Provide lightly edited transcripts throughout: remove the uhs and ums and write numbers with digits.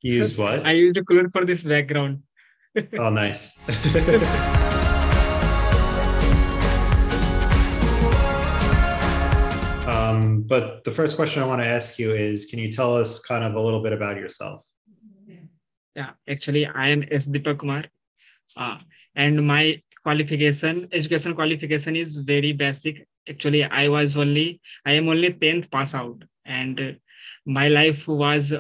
Used I what? used Clone for this background. Oh, nice. But the first question I want to ask you is, can you tell us kind of a little bit about yourself? Yeah, actually, I am S. Deepak Kumar, uh, and my education qualification is very basic. Actually, I am only 10th pass out, and my life was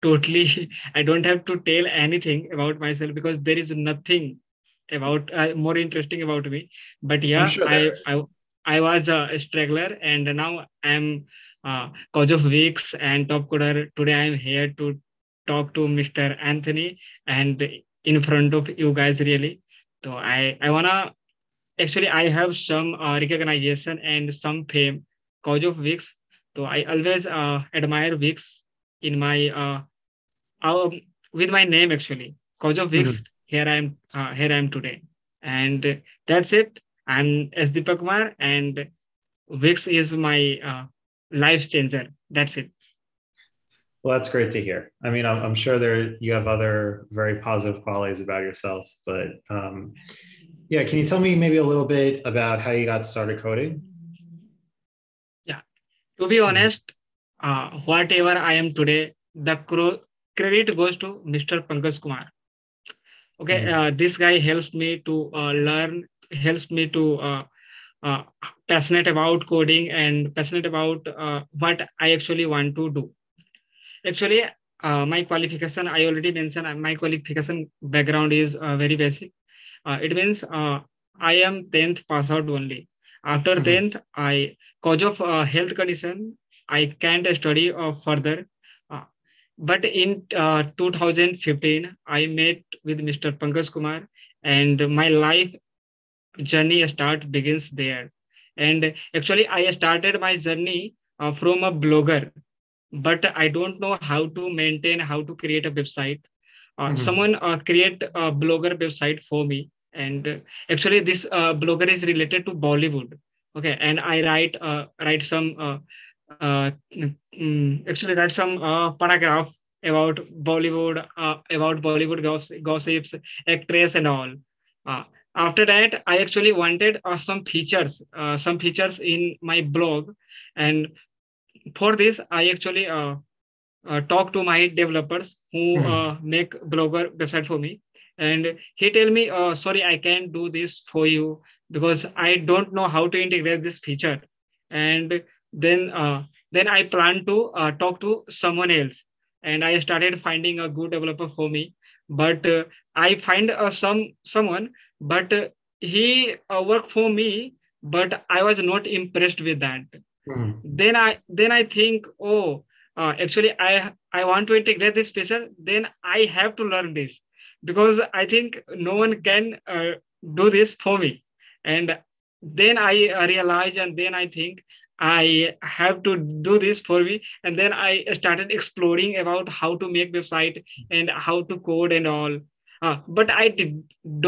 totally. I don't have to tell anything about myself because there is nothing about more interesting about me. But I'm yeah, sure there is. I was a struggler, and now I'm cause of Wix and TopCoder. Today I'm here to talk to Mr. Anthony and in front of you guys really. So I wanna actually I have some recognition and some fame cause of Wix. So I always admire Wix in my uh, with my name actually cause of Wix. Mhm. Here I am today, and that's it. I'm S. Deepak Kumar, and Wix is my life changer. That's it. Well, that's great to hear. I mean, I'm sure there you have other very positive qualities about yourself, but yeah, can you tell me maybe a little bit about how you got started coding? Yeah. To be Mhm. honest, whatever I am today, the credit goes to Mr. Pankaj Kumar. Okay, Mhm. this guy helps me to learn, helps me to uh, passionate about coding and passionate about what I actually want to do. Actually, my qualification, I already mentioned, my qualification background is very basic. It means I am 10th pass out only. After Mhm. 10th, cause of health condition, I can't study further. Uh, but in 2015, I met with Mr. Pankaj Kumar, and my life journey begins there. And actually, I started my journey from a blogger, but I don't know how to maintain, how to create a website. Mhm. Someone create a blogger website for me, and actually this blogger is related to Bollywood. Okay, and I write some actually write some paragraph about Bollywood gossips, actress, and all. Uh, After that, I actually wanted some features in my blog, and for this, I actually talk to my developers who Mhm. make blogger website for me, and he tell me, sorry, I can't do this for you because I don't know how to integrate this feature. And then then I plan to talk to someone else, and I started finding a good developer for me. But I find someone, but he worked for me, but I was not impressed with that. Mhm. Then I think, oh, actually I want to integrate this feature. Then I have to learn this because I think no one can do this for me. And then I realize, and then I think I have to do this for me. And then I started exploring about how to make website and how to code and all. But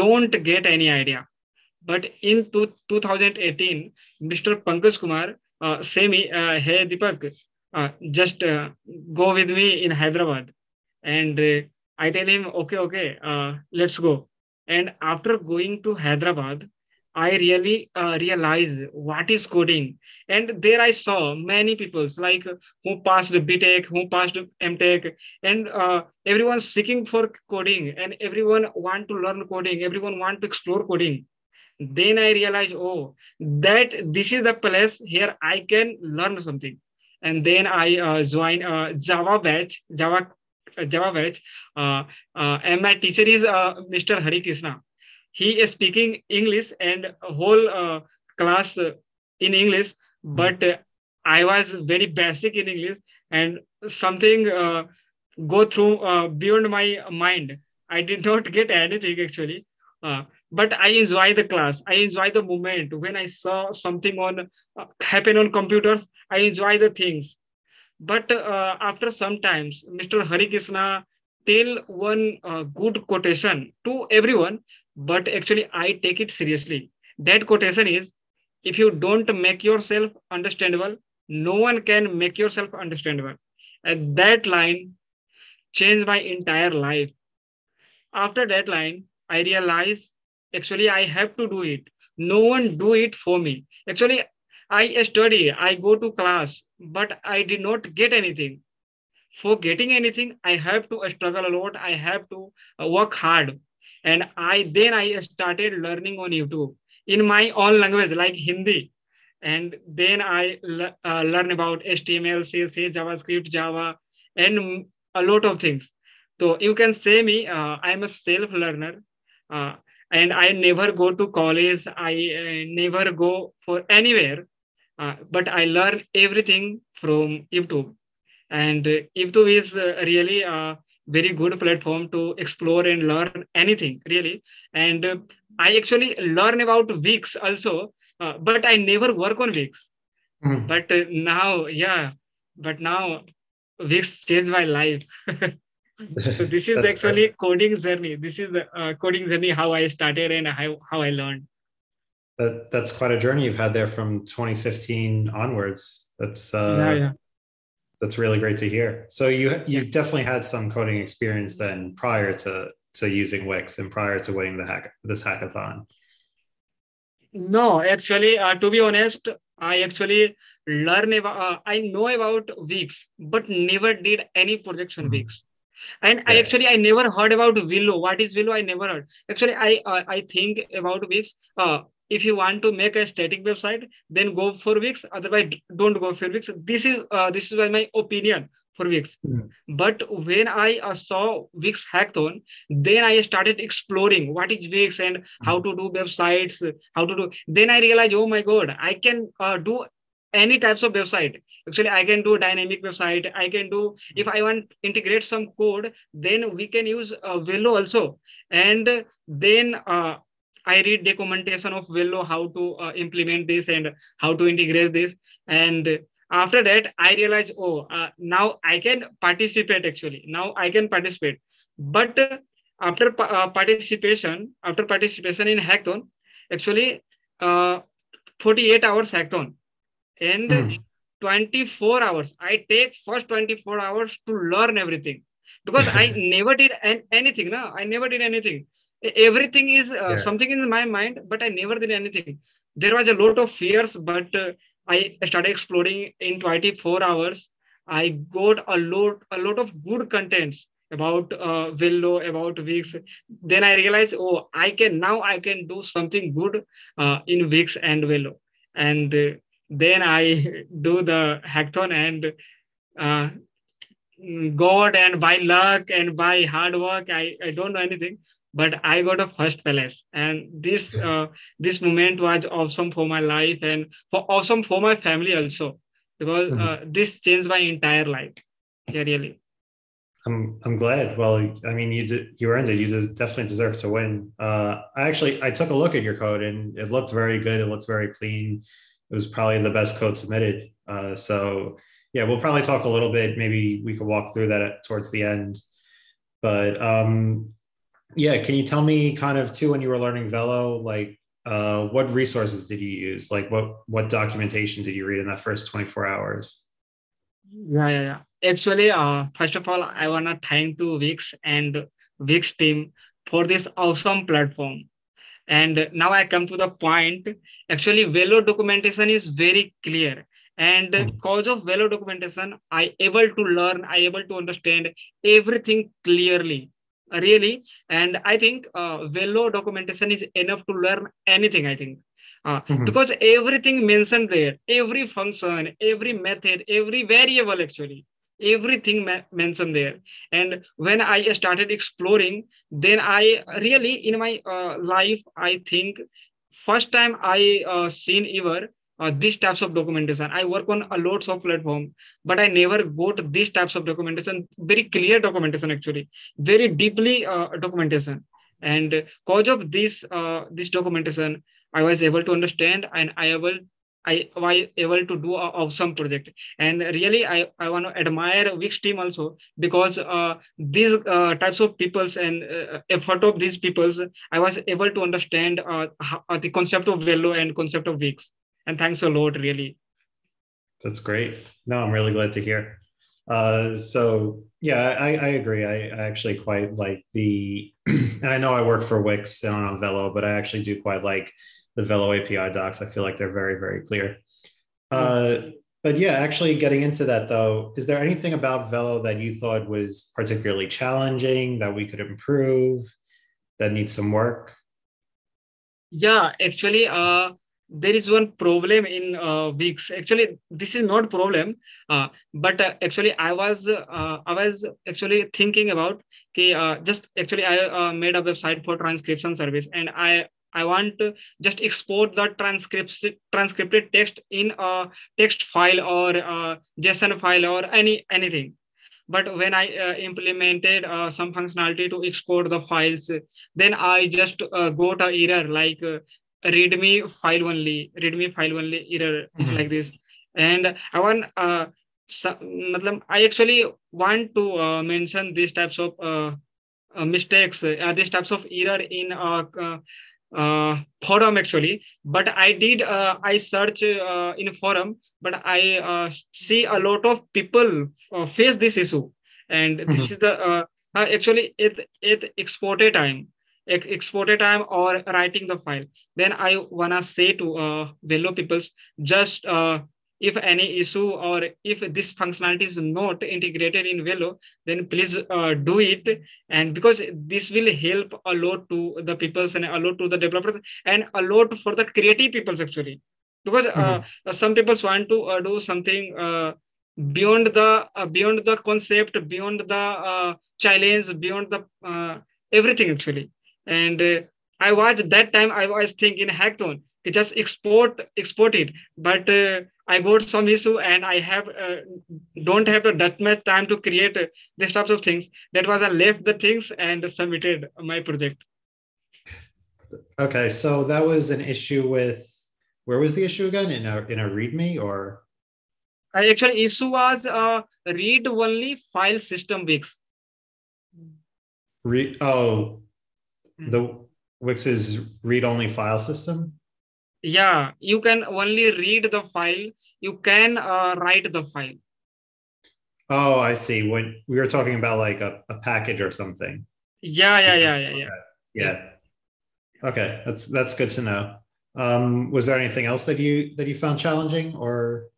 don't get any idea. But in 2018, Mr. Pankaj Kumar say me, hey Deepak, just go with me in Hyderabad. And I tell him, okay, let's go. And after going to Hyderabad, I really realized what is coding. And there I saw many people like who passed BTech, who passed MTech, and everyone seeking for coding, and everyone want to learn coding, everyone want to explore coding. Then I realized, oh, that this is the place here I can learn something. And then I joined Java batch. And my teacher is Mr. Hari Krishna. He is speaking English and whole class in English, Mhm. but I was very basic in English, and something go through beyond my mind. I did not get anything actually. Uh, but I enjoy the class. I enjoy the moment when I saw something on happen on computers. I enjoy the things. But after some times, Mr. Hari Krishna tell one good quotation to everyone, but actually I take it seriously. That quotation is, if you don't make yourself understandable, no one can make yourself understandable. And that line changed my entire life. After that line, I realized actually I have to do it. No one do it for me. Actually, I study, I go to class, but I did not get anything. For getting anything, I have to struggle a lot. I have to work hard. And I started learning on YouTube in my own language, like Hindi. And then I learn about HTML, CSS, JavaScript, Java, and a lot of things. So you can say me, I'm a self learner, uh, and I never go to college. I never go for anywhere, but I learn everything from YouTube. And YouTube is really a very good platform to explore and learn anything, really. And I actually learn about Wix also, but I never work on Wix. Mhm. But now Wix changed my life. So this is That's great. actually coding journey. This is the coding journey, how I started and how I learned. That's quite a journey you've had there from 2015 onwards. Yeah, yeah, That's really great to hear. So yeah. you definitely had some coding experience then prior to using Wix and prior to winning this hackathon. No, actually, to be honest, I actually I know about Wix, but never did any projects on Mhm. Wix. And Yeah. I never heard about Velo. What is Velo? I never heard. Actually, I think about Wix. If you want to make a static website, then go for Wix. Otherwise, don't go for Wix. This is my opinion for Wix. Mhm. But when I saw Wix hackathon, then I started exploring what is Wix and how to do websites, how to do. Then I realized, oh my god, I can do any types of website. Actually, I can do dynamic website. I can do, if I want integrate some code, then we can use Velo also. And then I read documentation of Velo, how to implement this and how to integrate this. And after that, I realized, oh, now I can participate. Actually, now I can participate. But after participation in hackathon, actually, uh, 48 hours hackathon and Mhm. 24 hours. I take first 24 hours to learn everything because I never did anything. No, I never did anything. Everything is Yeah. something in my mind, but I never did anything. There was a lot of fears, but I started exploring in 24 hours. I got a lot of good contents about Velo, about Wix. Then I realized, oh, I can do something good in Wix and Velo. And then I do the hackathon and uh, God and by luck and by hard work, I don't know anything, but I got a first place. And this moment was awesome for my life and for awesome for my family also, because Mhm. this changed my entire life. Yeah, really. I'm glad. Well, I mean, you earned it. You just definitely deserve to win. I took a look at your code and it looked very good. It looked very clean. It was probably the best code submitted. So yeah, we'll probably talk a little bit. Maybe we could walk through that towards the end. But yeah, can you tell me kind of too when you were learning Velo, like what resources did you use? Like what documentation did you read in that first 24 hours? Yeah, yeah, yeah. Actually, first of all, I wanna thank to Wix and Wix team for this awesome platform. And now I come to the point. Actually, Velo documentation is very clear. And Mhm. cause of Velo documentation, I able to learn, I able to understand everything clearly. Really. And I think Velo documentation is enough to learn anything, I think. Mhm. Because everything mentioned there, every function, every method, every variable actually, everything mentioned there. And when I started exploring, then I really in my life, I think first time I seen ever these types of documentation. I work on a lots of platform, but I never got these types of documentation, very clear documentation actually, very deeply documentation. And cause of this documentation, I was able to understand and I was able to do a awesome project. And really, I want to admire Wix team also, because these types of peoples and effort of these peoples, I was able to understand the concept of Velo and concept of Wix. And thanks a lot, really. That's great. No, I'm really glad to hear. So yeah, I agree. I actually quite like the, and I know I work for Wix and on Velo, but I actually do quite like the Velo API docs. I feel like they're very, very clear. Yeah. Uh, but yeah, actually getting into that though, is there anything about Velo that you thought was particularly challenging that we could improve that needs some work? Yeah, actually, there is one problem in Wix. Actually, this is not problem, but actually, I was actually thinking about okay, just actually I made a website for transcription service, and I want to just export the transcripted text in a text file or JSON file or anything. But when I implemented some functionality to export the files, then I just got a error like readme file only error like Mhm. this. And I want I actually want to mention these types of mistakes, these types of error in forum actually. But I did I search in forum, but I see a lot of people face this issue, and this is Mhm. the actually it exported time, exported time or writing the file. Then I wanna say to Velo peoples, just if any issue or if this functionality is not integrated in Velo, then please do it. And because this will help a lot to the peoples and a lot to the developers and a lot for the creative peoples actually. Because Mhm. some people want to do something beyond the concept, beyond the challenge, beyond the everything actually. And I was that time I was thinking hackathon to just export it, but I got some issue and I have don't have that much time to create these types of things. That was I left the things and submitted my project. Okay, so that was an issue with, where was the issue again? In a README or I actually issue was read only file system weeks. oh, Hmm. the Wix's read-only file system? Yeah, you can only read the file. You can write the file. Oh, I see. When we were talking about like a package or something. Yeah, yeah, Yeah. yeah, yeah, yeah, Okay. yeah. Yeah. Okay. That's good to know. Was there anything else that you found challenging or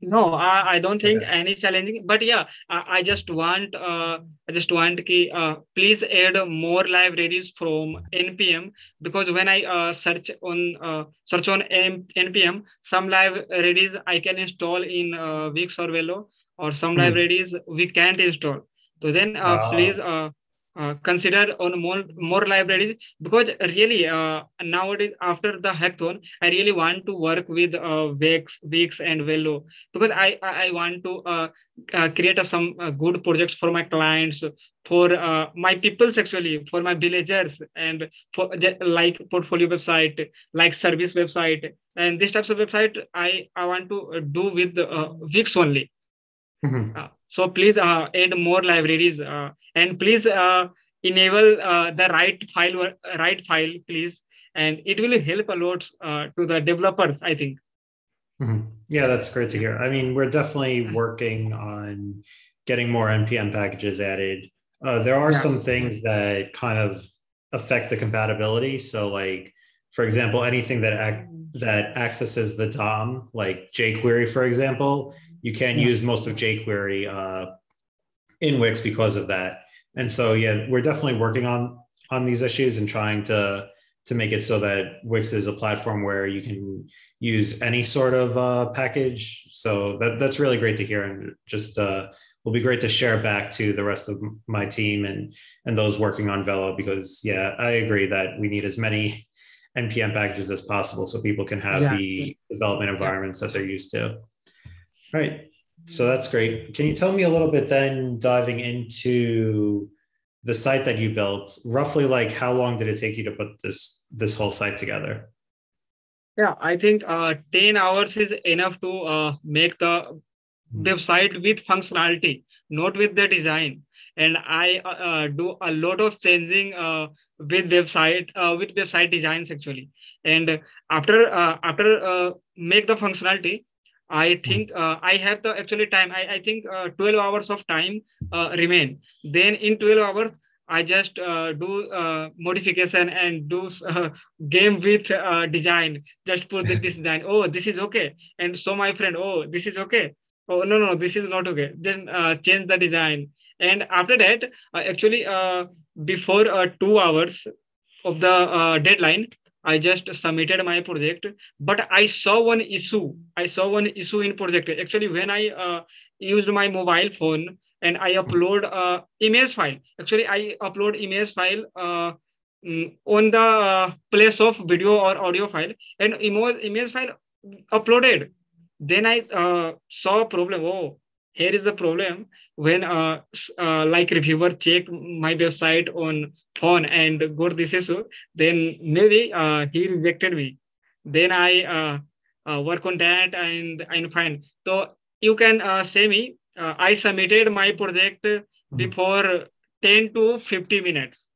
No, I don't think okay. any challenging, but yeah, I just want ki, please add more libraries from npm, because when I search on npm, some libraries I can install in Wix or Velo, or some Mhm. libraries we can't install. So then please Oh. consider on more libraries, because really nowadays after the hackathon, I really want to work with Wix and Velo, because I want to create some good projects for my clients, for my peoples actually, for my villagers, and for like portfolio website, like service website, and these types of website I want to do with Wix only. Mhm. So please add more libraries, and please enable the right file, please, and it will help a lot to the developers, I think. Mhm. Yeah, that's great to Yeah. hear. I mean, we're definitely working on getting more NPM packages added. There are Yeah. some things that kind of affect the compatibility. So, like, for example, anything that accesses the DOM, like jQuery, for example, you can't Yeah. use most of jQuery in Wix because of that. And so, yeah, we're definitely working on these issues and trying to make it so that Wix is a platform where you can use any sort of package. So that's really great to hear, and just will be great to share back to the rest of my team and those working on Velo, because yeah, I agree that we need as many npm packages as possible so people can have Yeah. the development Yeah. environments that they're used to. Right. So that's great. Can you tell me a little bit then, diving into the site that you built, roughly like how long did it take you to put this whole site together? Yeah, I think 10 hours is enough to make the website with functionality, not with the design. And I do a lot of changing with website designs actually. And after make the functionality, I think I have the actually time. I think 12 hours of time remain. Then in 12 hours, I just do modification and do game with design. Just put this design. Oh, this is okay. And so my friend, oh, this is okay. Oh, no, no, this is not okay. Then change the design. And after that, actually, before 2 hours of the deadline, I just submitted my project, but I saw one issue. I saw one issue in project. Actually, when I used my mobile phone and I upload image file. Actually, I upload image file on the place of video or audio file, and image file uploaded. Then I saw a problem. Oh, here is the problem. When like reviewer check my website on phone and got this issue, then maybe he rejected me. Then I work on that and I'm fine. So you can say me. I submitted my project Mhm. before 10 to 50 minutes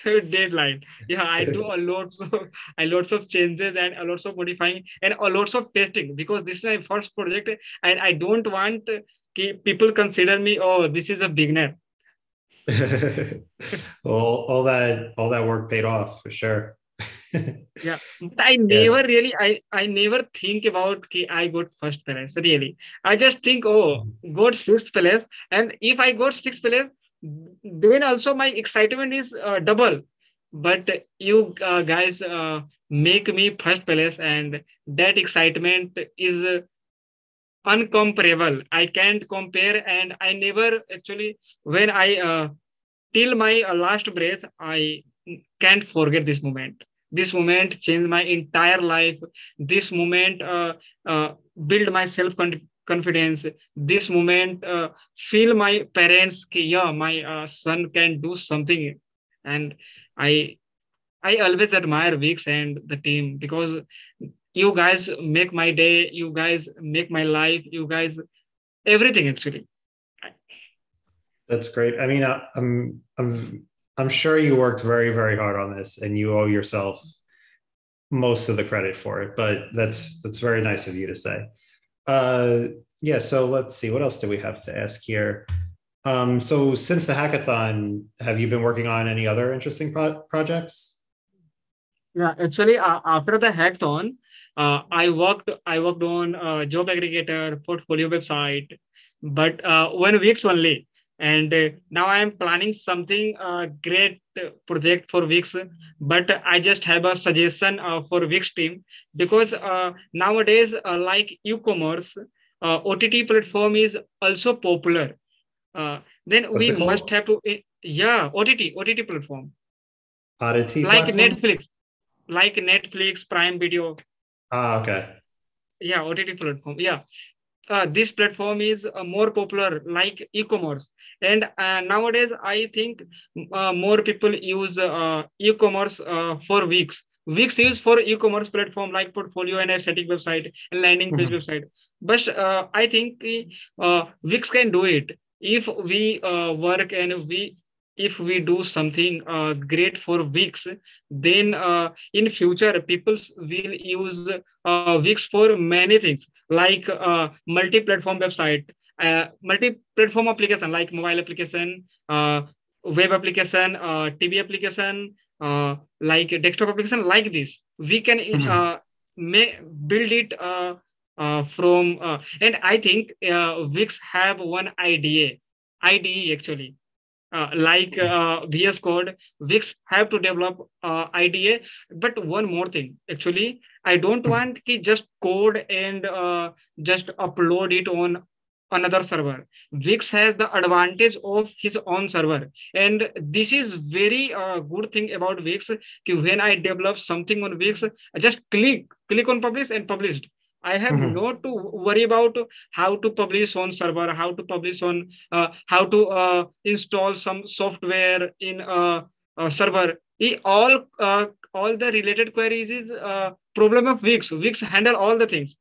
deadline. Yeah, I do a lots of changes and a lots of modifying and a lots of testing because this is my first project and I don't want people consider me, oh, this is a beginner. Well, all that work paid off for sure. Yeah, but I Yeah. never really, I never think about I got first place. Really, I just think, oh, got sixth place, and if I got sixth place, then also my excitement is double. But you guys make me first place, and that excitement is uncomparable. I can't compare, and I never actually when I till my last breath, I can't forget this moment. This moment changed my entire life. This moment build my confidence. This moment feel my parents ki, yeah, my son can do something. And I I always admire Wix and the team because you guys make my day. You guys make my life. You guys everything actually. That's great. I mean, I'm sure you worked very, very hard on this, and you owe yourself most of the credit for it. But that's very nice of you to say. Uh, yeah. So let's see. What else do we have to ask here? So since the hackathon, have you been working on any other interesting projects? Yeah, actually, after the hackathon, I worked on job aggregator, portfolio website, but 1 weeks only. And now I am planning something great project for Wix, but I just have a suggestion for Wix team because nowadays, like e-commerce, OTT platform is also popular. Then What's we it must called? have to, yeah, OTT platform Oddity like platform? Netflix, Prime Video. Ah, okay. Yeah, OTT platform. Yeah, this platform is more popular like e-commerce, and nowadays I think more people use e-commerce for Wix is for e-commerce platform like portfolio and a static website and landing page Mhm. website. But I think Wix can do it if we work and we if we do something great for Wix. Then in future people will use Wix for many things like multi-platform website, multi-platform application like mobile application, web application, TV application, like desktop application. Like this, we can Mhm. may build it from. And I think Wix have one IDE actually like VS Code, Wix have to develop IDA. But one more thing, actually, I don't Mhm. want to just code and just upload it on another server. Wix has the advantage of his own server, and this is very good thing about Wix. When I develop something on Wix, I just click on publish and published. I have Mhm. not to worry about how to publish on server, how to publish on how to install some software in a server. All the related queries is problem of Wix. Wix handle all the things.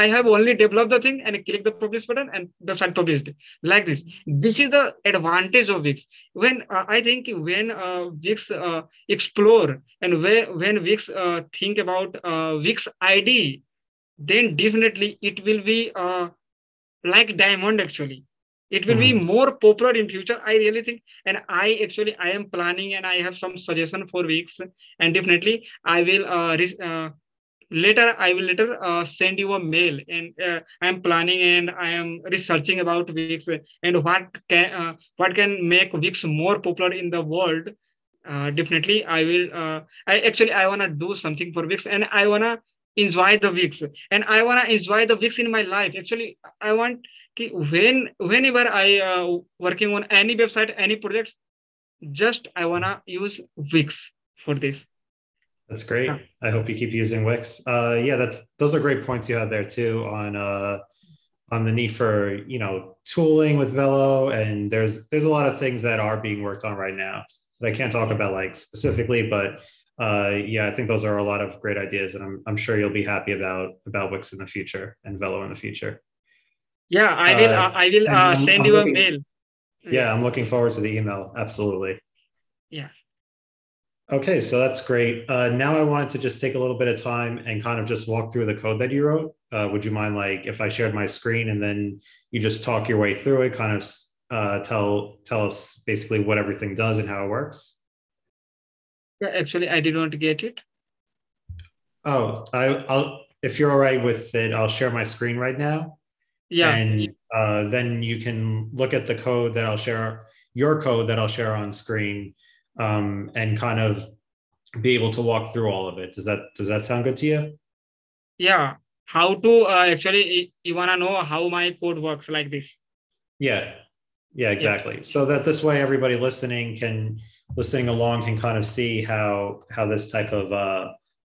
I have only developed the thing and click the publish button and website published like this. This is the advantage of Wix. When I think when Wix explore and when Wix think about Wix ID, then definitely it will be like diamond actually. It will be Mhm. more popular in future, I really think. And I am planning and I have some suggestion for Wix. And definitely I will later send you a mail, and I am planning and I am researching about Wix and what can make Wix more popular in the world. Definitely I will I want to do something for Wix, and I want to enjoy the Wix, and I want to enjoy the Wix in my life. Actually, I want whenever I working on any website, any project, just I want to use Wix for this. That's Uh, great. I hope you keep using Wix. Yeah, those are great points you had there too on the need for tooling with Velo, and there's a lot of things that are being worked on right now that I can't talk about like specifically, but yeah, I think those are a lot of great ideas, and I'm sure you'll be happy about Wix in the future and Velo in the future. yeah, I will And send I'm you a looking, mail. Yeah, yeah, I'm looking forward to the email. Absolutely. yeah. Okay, so that's great. Now I wanted to just take a little bit of time and kind of just walk through the code that you wrote. Would you mind, like, if I shared my screen and then you just talk your way through it, kind of tell us basically what everything does and how it works? Yeah, actually, I did not get it. Oh, I'll if you're all right with it, I'll share my screen right now, Yeah, and then you can look at the code that I'll share, your code that I'll share on screen, and kind of be able to walk through all of it. Does that sound good to you? yeah. How to actually, you want to know how my code works like this. Yeah, yeah, Yeah, exactly. So that this way everybody listening along can kind of see how this type of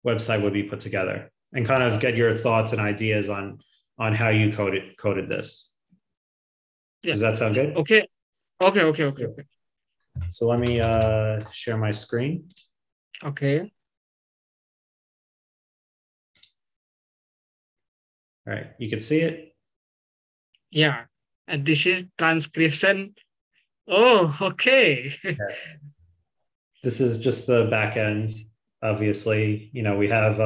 website would be put together and kind of get your thoughts and ideas on how you coded this. yeah. Does that sound good? Okay, okay. So let me share my screen. Okay. All right, you can see it. Yeah. And this is transcription. Oh, okay. This is just the back end. Obviously, we have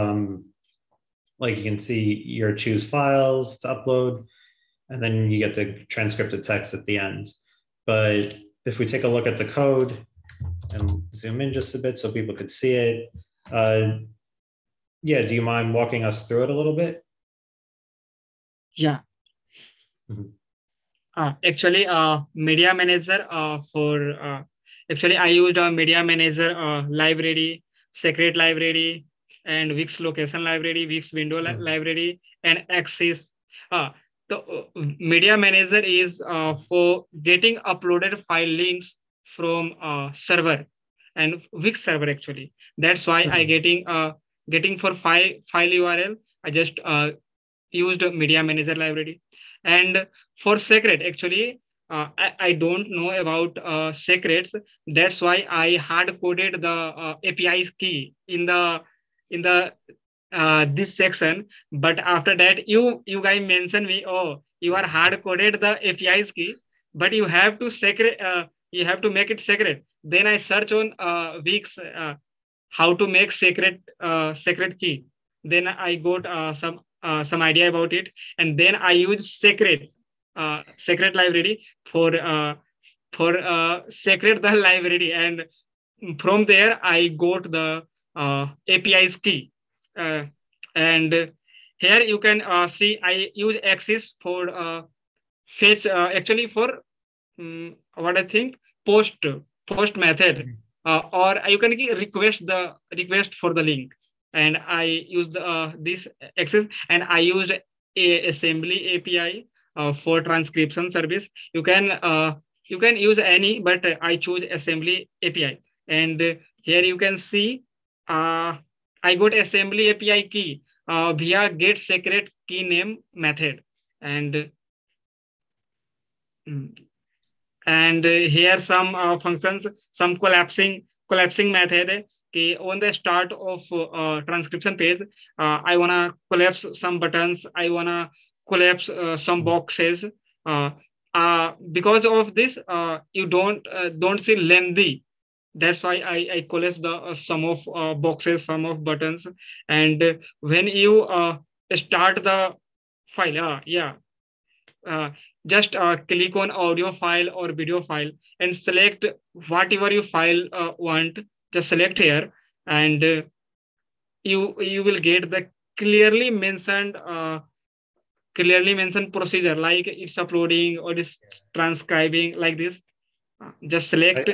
like you can see your choose files to upload, and then you get the transcripted text at the end. But if we take a look at the code and zoom in just a bit so people could see it, yeah, do you mind walking us through it a little bit? Yeah. Mhm. Actually, media manager for actually I used a media manager library, secret library, and Wix location library, Wix window library, and Axis. Uh, the media manager is for getting uploaded file links from server and Wix server actually. That's why I Mhm. getting for file URL. I just used media manager library. And for secret actually I don't know about secrets. That's why I hard coded the API's key in the this section. But after that you guys mentioned me, oh, you are hard coded the API's key, but you have to secret you have to make it secret. Then I search on Wix how to make secret key. Then I got some idea about it, and then I use secret library for secret the library, and from there I got the API's key. uh, and here you can see I use Axis for fetch actually for what I think post method, or you can request for the link, and I used this access, and I used a assembly API for transcription service. You can use any, but I choose assembly API, and here you can see uh, I got assembly API key via get secret key name method, and mm, and here some functions, some collapsing method. Okay, on the start of transcription page, I wanna collapse some buttons, I wanna collapse some boxes. uh, because of this you don't see lengthy. That's why I collapse the some of boxes, some of buttons. And when you start the file. Yeah. Uh, just click on audio file or video file and select whatever you file want. Just select here, and you will get the clearly mentioned procedure, like it's uploading or it's transcribing like this. Just I, select I,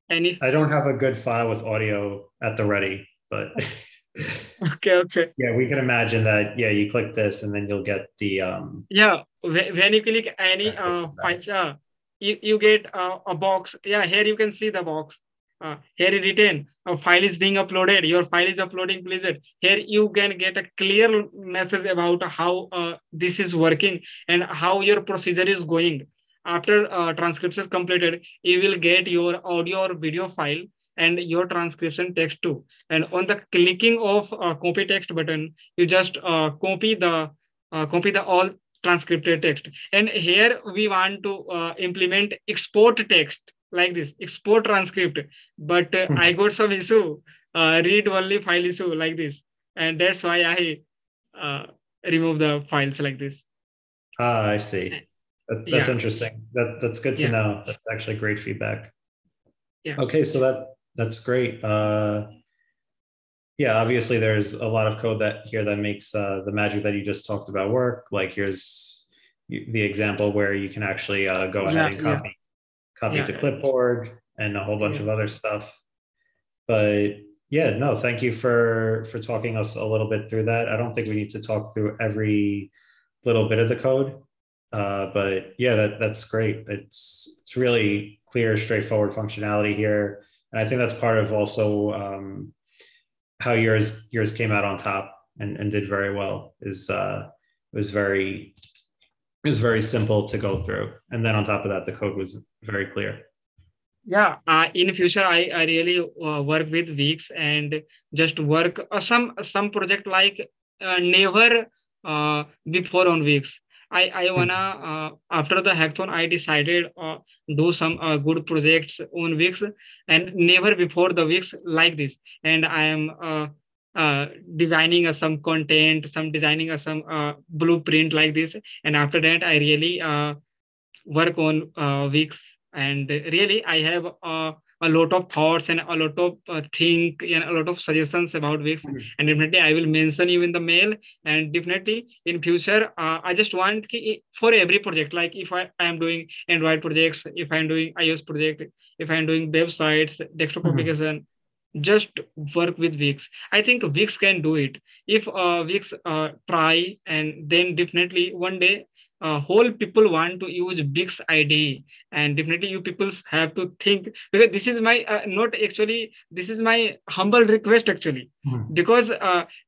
any. I don't have a good file with audio at the ready, but Okay, okay. yeah, we can imagine that. Yeah, you click this and then you'll get the Yeah, when you click any transcription back. files, you get a box. Yeah, here you can see the box. Here it written, a file is being uploaded. Your file is uploading. Please wait. Here you can get a clear message about how this is working and how your procedure is going. After transcription is completed, you will get your audio or video file and your transcription text too. And on the clicking of copy text button, you just copy the all transcripted text. And here we want to implement export text like this, export transcript. But I got some issue, read only file issue like this. And that's why I remove the files like this. Ah, I see. That's Yeah, interesting. That's good to yeah, know. That's actually great feedback. yeah, Okay, so that's great. Yeah, obviously there's a lot of code that here that makes the magic that you just talked about work. Like here's the example where you can actually go ahead yeah, and yeah, copy yeah, to clipboard and a whole bunch yeah. of other stuff. But yeah, no, thank you for talking us a little bit through that. I don't think we need to talk through every little bit of the code, but yeah, that's great. It's really clear, straightforward functionality here, and I think that's part of also how yours came out on top and did very well. It was very it was very simple to go through, and then on top of that, the code was very clear. Yeah, in future, I really work with Wix and just work some project like never before on Wix. I wanna after the hackathon I decided do some good projects on Wix and never before the Wix like this. And I am designing some content, some designing some blueprint like this. And after that, I really work on Wix, and really I have a lot of thoughts and a lot of think and a lot of suggestions about Wix, and definitely I will mention you in the mail. And definitely in future, I just want for every project, like if I am doing Android projects, if I'm doing iOS project, if I'm doing websites, desktop application, just work with Wix. I think Wix can do it. If Wix try, and then definitely one day whole people want to use Wix ID, and definitely you people have to think, because this is my not actually, this is my humble request actually, because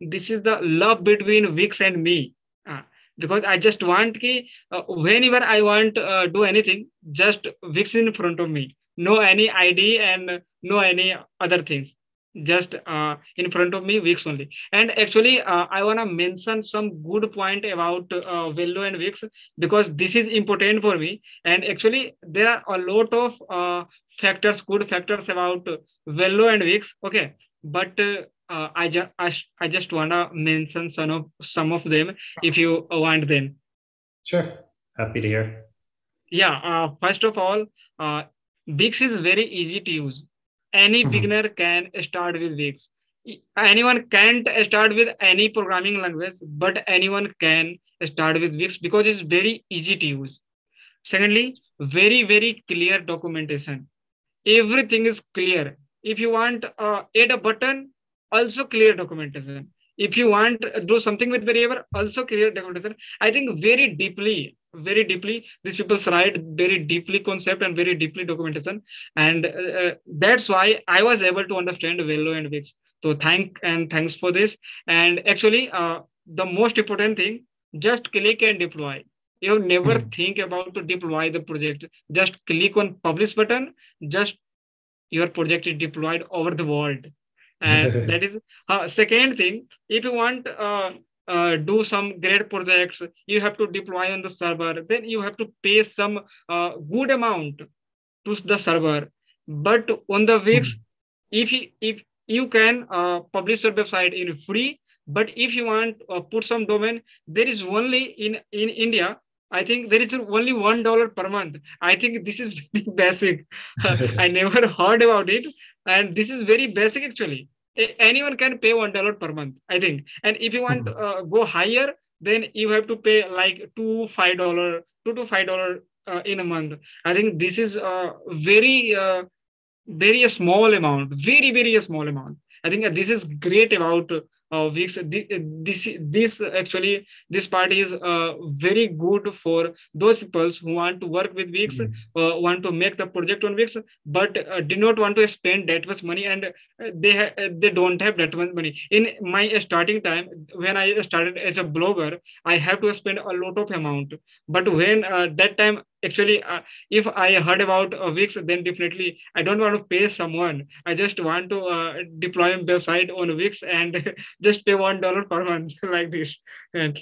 this is the love between Wix and me. Uh, because I just want ki, whenever I want do anything, just Wix in front of me. No any ID and no any other things. Just in front of me, Wix only. And actually, I wanna mention some good point about Velo and Wix, because this is important for me. And actually, there are a lot of factors, good factors about Velo and Wix. Okay, but I just wanna mention some of them if you want them. Sure, happy to hear. Yeah. First of all, Wix is very easy to use. Any beginner can start with Wix. Anyone can't start with any programming language, but anyone can start with Wix because it's very easy to use. Secondly, very, very clear documentation. Everything is clear. If you want add a button, also clear documentation. If you want do something with variable, also clear documentation. I think very deeply these people write very deeply concept and very deeply documentation, and that's why I was able to understand Velo and Wix. So thanks for this. And actually the most important thing, just click and deploy. You never think about to deploy the project. Just click on publish button, just your project is deployed over the world. And that is second thing. If you want do some great projects, you have to deploy on the server, then you have to pay some good amount to the server. But on the Wix, if you can publish your website in free, But if you want put some domain, there is only in India, I think there is only $1 per month. I think this is very basic. I never heard about it, and this is very basic actually. Anyone can pay $1 per month, I think. And if you want go higher, then you have to pay like $2 to $5, $2 to $5 in a month. I think this is very a small amount, very a small amount. I think this is great about Wix. This actually this part is very good for those people who want to work with Wix, want to make the project on Wix, but do not want to spend that much money, and they don't have that much money. In my starting time, when I started as a blogger, I have to spend a lot of amount. But when that time actually if I heard about Wix, then definitely I don't want to pay someone. I just want to deploy a website on Wix and just pay $1 per month like this. And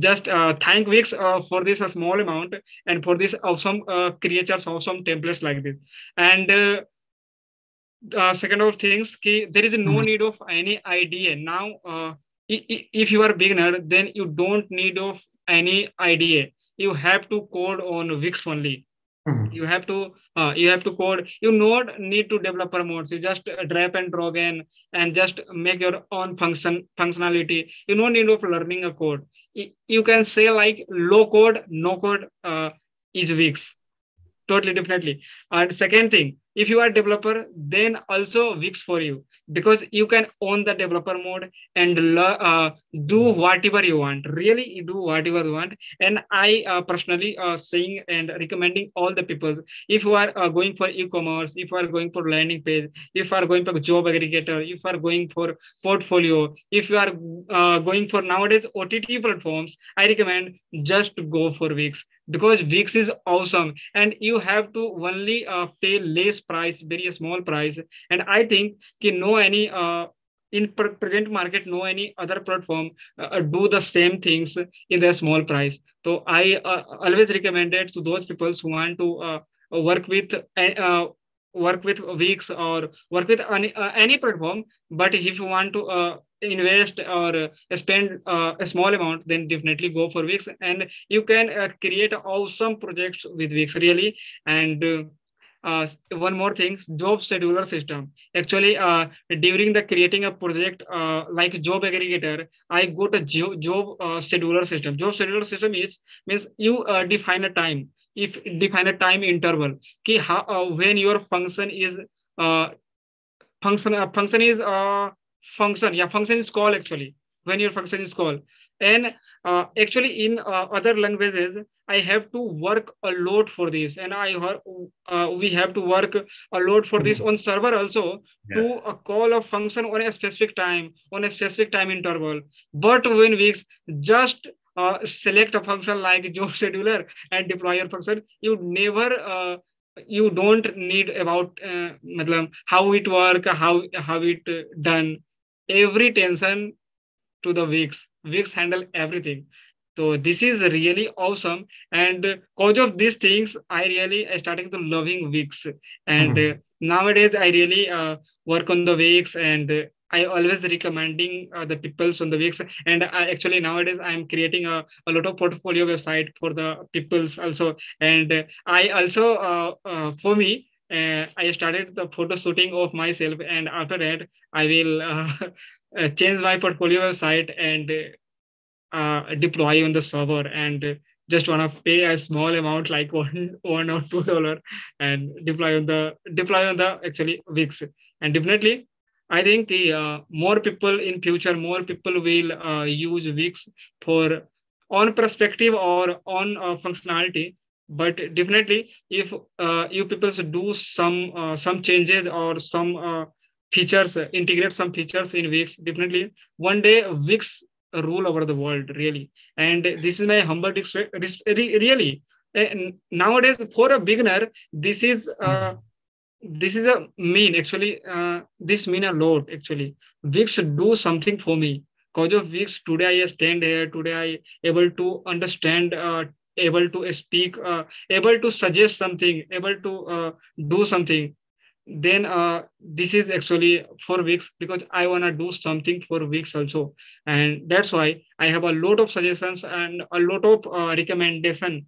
just thank Wix for this small amount and for this awesome creatures, awesome templates like this. And second of things, there is no need of any idea now. If you are a beginner, then you don't need of any idea. You have to code on Wix only. You have to code. You not need to developer modes. You just drag and drop and just make your own functionality. You don't need of learning a code. You can say like low code, no code is Wix. Totally, definitely. And second thing, if you are a developer, then also Wix for you, because you can own the developer mode and do whatever you want. Really, you do whatever you want. And I personally saying and recommending all the people, if you are going for e-commerce, if you are going for landing page, if you are going for job aggregator, if you are going for portfolio, if you are going for nowadays OTT platforms, I recommend just go for Wix, because Wix is awesome and you have to only pay less price, very small price. And I think no any in present market, no any other platform do the same things in their small price. So I always recommend it to those people who want to work with work with Wix or work with any platform. But if you want to invest or spend a small amount, then definitely go for Wix, and you can create awesome projects with Wix really. And one more thing, job scheduler system. Actually, during the creating a project like job aggregator, I got a job scheduler system. Job scheduler system is means you define a time. If define a time interval, how, when your function is uh, function is function, yeah, function is call actually, when your function is call. And actually in other languages I have to work a lot for this, and we have to work a lot for this on server also, to call a function on a specific time, on a specific time interval. But when we just select a function like job scheduler and deploy your function, you never you don't need about how it work, how it done. Every tension to the Wix. Wix handle everything. So this is really awesome. And because of these things, I started to loving Wix. And nowadays I really work on the Wix, and I always recommending the peoples on the Wix. And I, actually nowadays I'm creating a lot of portfolio website for the peoples also. And I also for me, I started the photo shooting of myself, and after that I will change my portfolio website and deploy on the server, and just want to pay a small amount like one or $2 and deploy on the actually Wix. And definitely I think the more people in future, more people will use Wix for on perspective or on functionality. But definitely if you people do some changes or some features, integrate some features in Wix, definitely one day Wix rule over the world really. And this is my humble really. And nowadays for a beginner, this is a mean actually, this mean a lot actually. Wix do something for me. Because of Wix, today I stand here, today I able to understand, able to speak, able to suggest something, able to do something. then this is actually for Wix, because I want to do something for Wix also. And that's why I have a lot of suggestions and a lot of recommendation.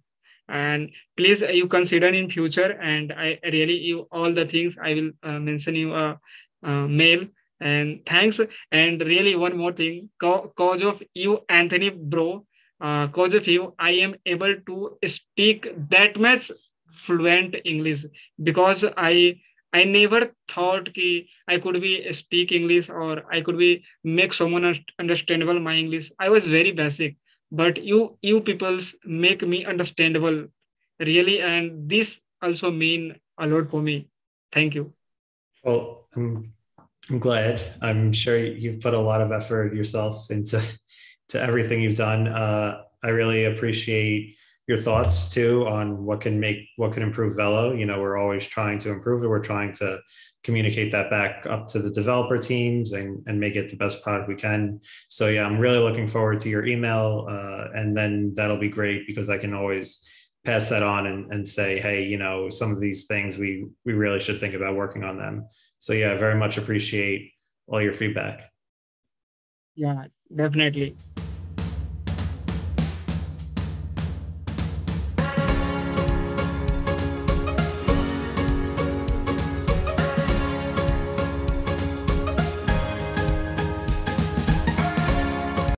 And please you consider in future, and I really you all the things I will mention you a mail. And thanks. And really one more thing, cause of you, Anthony bro, cause of you I am able to speak that much fluent English, because I never thought ki I could be speak English, or I could be make someone understandable my English. I was very basic, but you peoples make me understandable really, and this also mean a lot for me. Thank you. Well, I'm glad. I'm sure you've put a lot of effort yourself into to everything you've done. I really appreciate your thoughts too on what can improve Velo. You know, we're always trying to improve it. We're trying to communicate that back up to the developer teams and make it the best product we can. So yeah, I'm really looking forward to your email, and then that'll be great because I can always pass that on and say, hey, you know, some of these things we really should think about working on them. So yeah, I very much appreciate all your feedback. Yeah, definitely.